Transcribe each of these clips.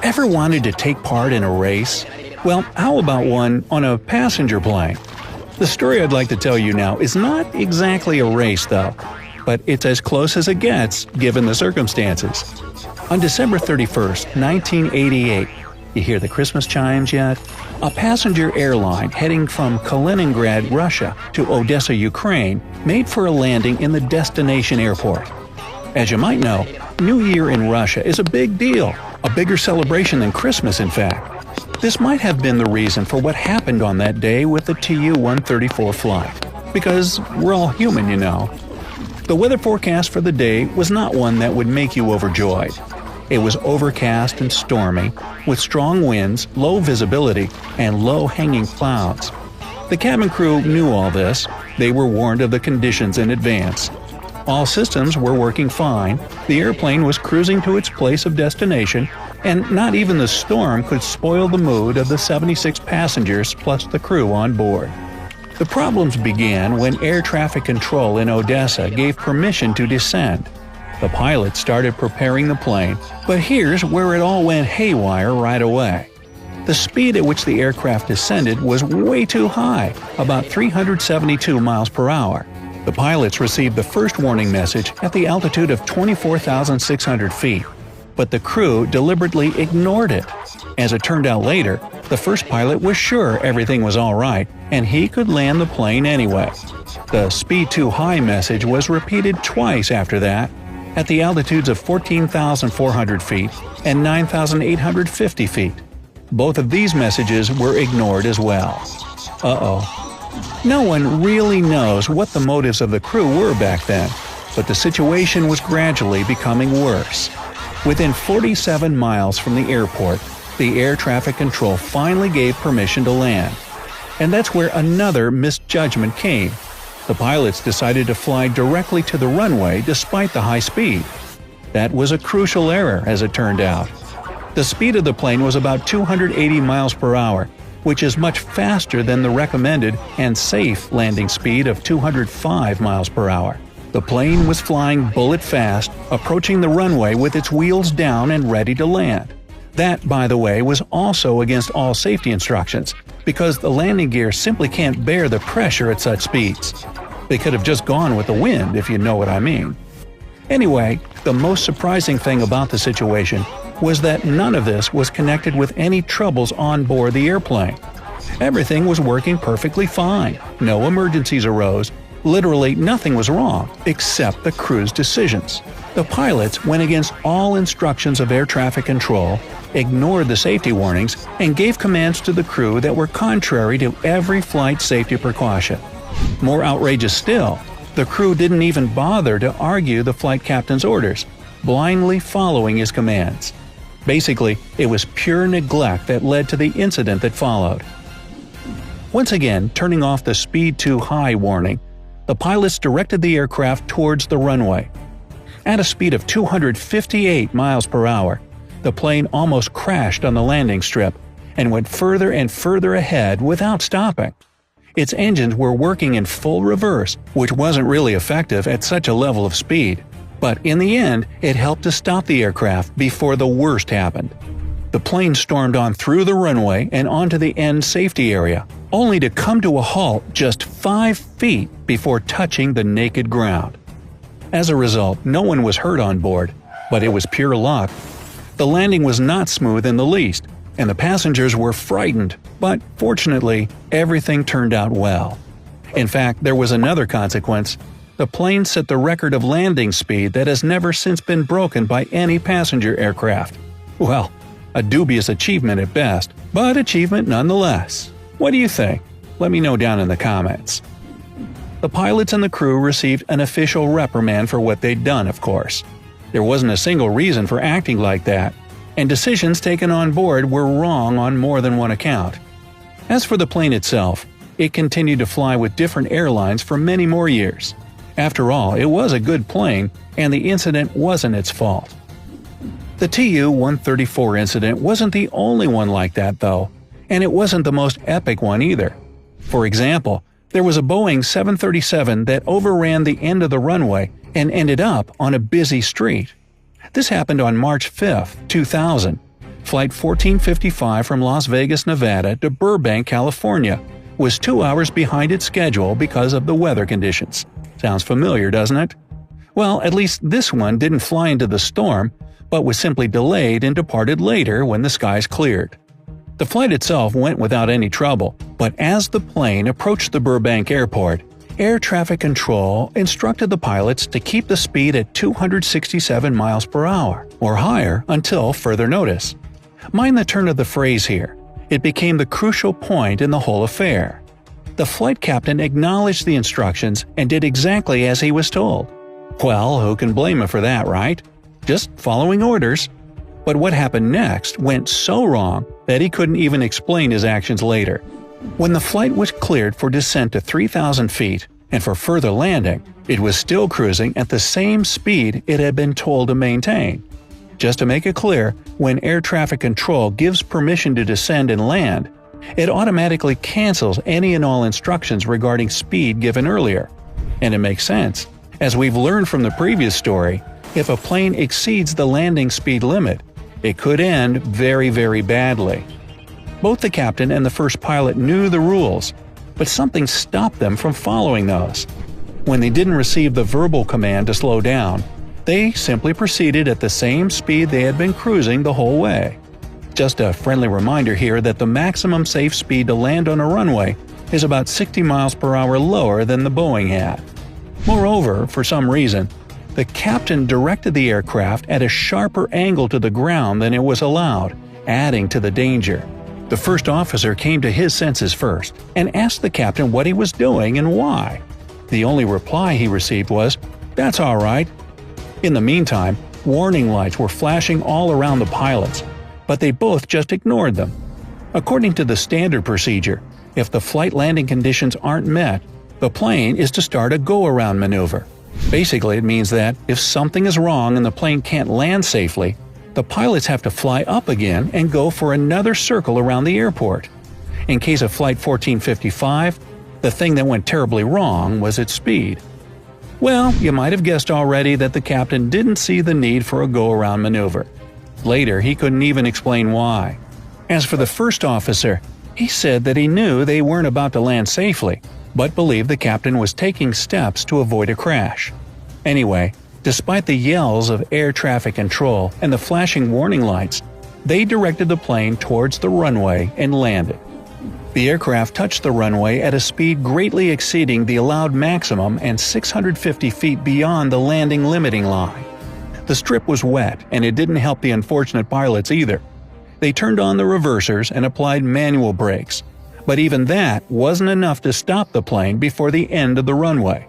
Ever wanted to take part in a race? Well, how about one on a passenger plane? The story I'd like to tell you now is not exactly a race though, but it's as close as it gets given the circumstances. On December 31st, 1988, you hear the Christmas chimes yet? A passenger airline heading from Kaliningrad, Russia to Odessa, Ukraine made for a landing in the destination airport. As you might know, New Year in Russia is a big deal, a bigger celebration than Christmas in fact. This might have been the reason for what happened on that day with the Tu-134 flight. Because we're all human, you know. The weather forecast for the day was not one that would make you overjoyed. It was overcast and stormy, with strong winds, low visibility, and low-hanging clouds. The cabin crew knew all this. They were warned of the conditions in advance. All systems were working fine, the airplane was cruising to its place of destination, and not even the storm could spoil the mood of the 76 passengers plus the crew on board. The problems began when air traffic control in Odessa gave permission to descend. The pilot started preparing the plane, but here's where it all went haywire right away. The speed at which the aircraft descended was way too high, about 372 miles per hour. The pilots received the first warning message at the altitude of 24,600 feet, but the crew deliberately ignored it. As it turned out later, the first pilot was sure everything was all right and he could land the plane anyway. The speed too high message was repeated twice after that, at the altitudes of 14,400 feet and 9,850 feet. Both of these messages were ignored as well. Uh-oh. No one really knows what the motives of the crew were back then, but the situation was gradually becoming worse. Within 47 miles from the airport, the air traffic control finally gave permission to land. And that's where another misjudgment came. The pilots decided to fly directly to the runway despite the high speed. That was a crucial error, as it turned out. The speed of the plane was about 280 miles per hour, which is much faster than the recommended and safe landing speed of 205 miles per hour. The plane was flying bullet fast, approaching the runway with its wheels down and ready to land. That, by the way, was also against all safety instructions, because the landing gear simply can't bear the pressure at such speeds. They could have just gone with the wind, if you know what I mean. Anyway, the most surprising thing about the situation was that none of this was connected with any troubles on board the airplane. Everything was working perfectly fine, no emergencies arose, literally nothing was wrong except the crew's decisions. The pilots went against all instructions of air traffic control, ignored the safety warnings, and gave commands to the crew that were contrary to every flight safety precaution. More outrageous still, the crew didn't even bother to argue the flight captain's orders, blindly following his commands. Basically, it was pure neglect that led to the incident that followed. Once again, turning off the speed too high warning, the pilots directed the aircraft towards the runway. At a speed of 258 miles per hour, the plane almost crashed on the landing strip and went further and further ahead without stopping. Its engines were working in full reverse, which wasn't really effective at such a level of speed. But in the end, it helped to stop the aircraft before the worst happened. The plane stormed on through the runway and onto the end safety area, only to come to a halt just 5 feet before touching the naked ground. As a result, no one was hurt on board, but it was pure luck. The landing was not smooth in the least, and the passengers were frightened, but fortunately, everything turned out well. In fact, there was another consequence. The plane set the record of landing speed that has never since been broken by any passenger aircraft. Well, a dubious achievement at best, but achievement nonetheless. What do you think? Let me know down in the comments. The pilots and the crew received an official reprimand for what they'd done, of course. There wasn't a single reason for acting like that, and decisions taken on board were wrong on more than one account. As for the plane itself, it continued to fly with different airlines for many more years. After all, it was a good plane, and the incident wasn't its fault. The Tu-134 incident wasn't the only one like that, though, and it wasn't the most epic one either. For example, There was a Boeing 737 that overran the end of the runway and ended up on a busy street. This happened on March 5, 2000. Flight 1455 from Las Vegas, Nevada to Burbank, California was 2 hours behind its schedule because of the weather conditions. Sounds familiar, doesn't it? Well, at least this one didn't fly into the storm, but was simply delayed and departed later when the skies cleared. The flight itself went without any trouble, but as the plane approached the Burbank airport, air traffic control instructed the pilots to keep the speed at 267 miles per hour or higher until further notice. Mind the turn of the phrase here. It became the crucial point in the whole affair. The flight captain acknowledged the instructions and did exactly as he was told. Well, who can blame him for that, right? Just following orders. But what happened next went so wrong that he couldn't even explain his actions later. When the flight was cleared for descent to 3,000 feet and for further landing, it was still cruising at the same speed it had been told to maintain. Just to make it clear, when air traffic control gives permission to descend and land, it automatically cancels any and all instructions regarding speed given earlier. And it makes sense. As we've learned from the previous story, if a plane exceeds the landing speed limit, it could end very, very badly. Both the captain and the first pilot knew the rules, but something stopped them from following those. When they didn't receive the verbal command to slow down, they simply proceeded at the same speed they had been cruising the whole way. Just a friendly reminder here that the maximum safe speed to land on a runway is about 60 miles per hour lower than the Boeing had. Moreover, for some reason, the captain directed the aircraft at a sharper angle to the ground than it was allowed, adding to the danger. The first officer came to his senses first and asked the captain what he was doing and why. The only reply he received was, "That's all right." In the meantime, warning lights were flashing all around the pilots, but they both just ignored them. According to the standard procedure, if the flight landing conditions aren't met, the plane is to start a go-around maneuver. Basically, it means that if something is wrong and the plane can't land safely, the pilots have to fly up again and go for another circle around the airport. In case of Flight 1455, the thing that went terribly wrong was its speed. Well, you might have guessed already that the captain didn't see the need for a go-around maneuver. Later, he couldn't even explain why. As for the first officer, he said that he knew they weren't about to land safely, but believed the captain was taking steps to avoid a crash. Anyway, despite the yells of air traffic control and the flashing warning lights, they directed the plane towards the runway and landed. The aircraft touched the runway at a speed greatly exceeding the allowed maximum and 650 feet beyond the landing limiting line. The strip was wet, and it didn't help the unfortunate pilots either. They turned on the reversers and applied manual brakes, but even that wasn't enough to stop the plane before the end of the runway.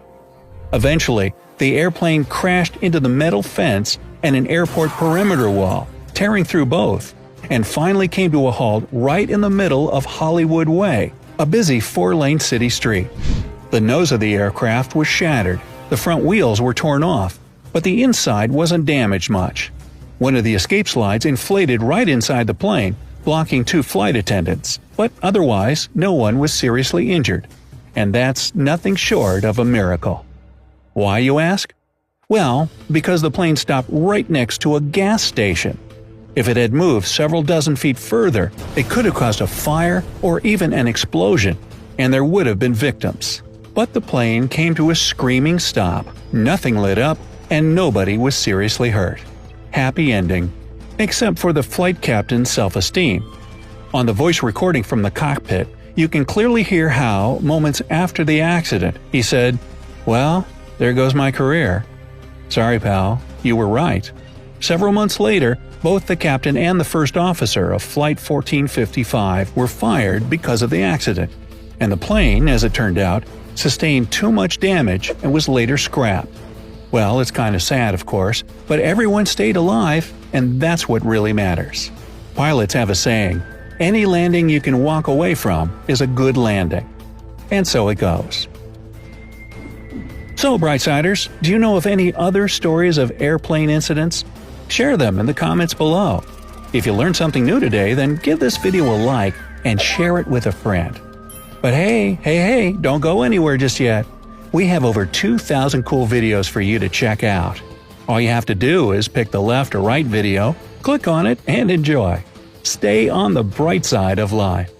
Eventually, the airplane crashed into the metal fence and an airport perimeter wall, tearing through both, and finally came to a halt right in the middle of Hollywood Way, a busy 4-lane city street. The nose of the aircraft was shattered, the front wheels were torn off, but the inside wasn't damaged much. One of the escape slides inflated right inside the plane, blocking 2 flight attendants, but otherwise no one was seriously injured. And that's nothing short of a miracle. Why, you ask? Well, because the plane stopped right next to a gas station. If it had moved several dozen feet further, it could have caused a fire or even an explosion, and there would have been victims. But the plane came to a screaming stop, nothing lit up, and nobody was seriously hurt. Happy ending. Except for the flight captain's self-esteem. On the voice recording from the cockpit, you can clearly hear how, moments after the accident, he said, "Well, there goes my career. Sorry, pal, you were right." Several months later, both the captain and the first officer of Flight 1455 were fired because of the accident, and the plane, as it turned out, sustained too much damage and was later scrapped. Well, it's kind of sad, of course, but everyone stayed alive, and that's what really matters. Pilots have a saying, "Any landing you can walk away from is a good landing." And so it goes. So, Brightsiders, do you know of any other stories of airplane incidents? Share them in the comments below. If you learned something new today, then give this video a like and share it with a friend. But hey, don't go anywhere just yet. We have over 2,000 cool videos for you to check out. All you have to do is pick the left or right video, click on it, and enjoy. Stay on the bright side of life.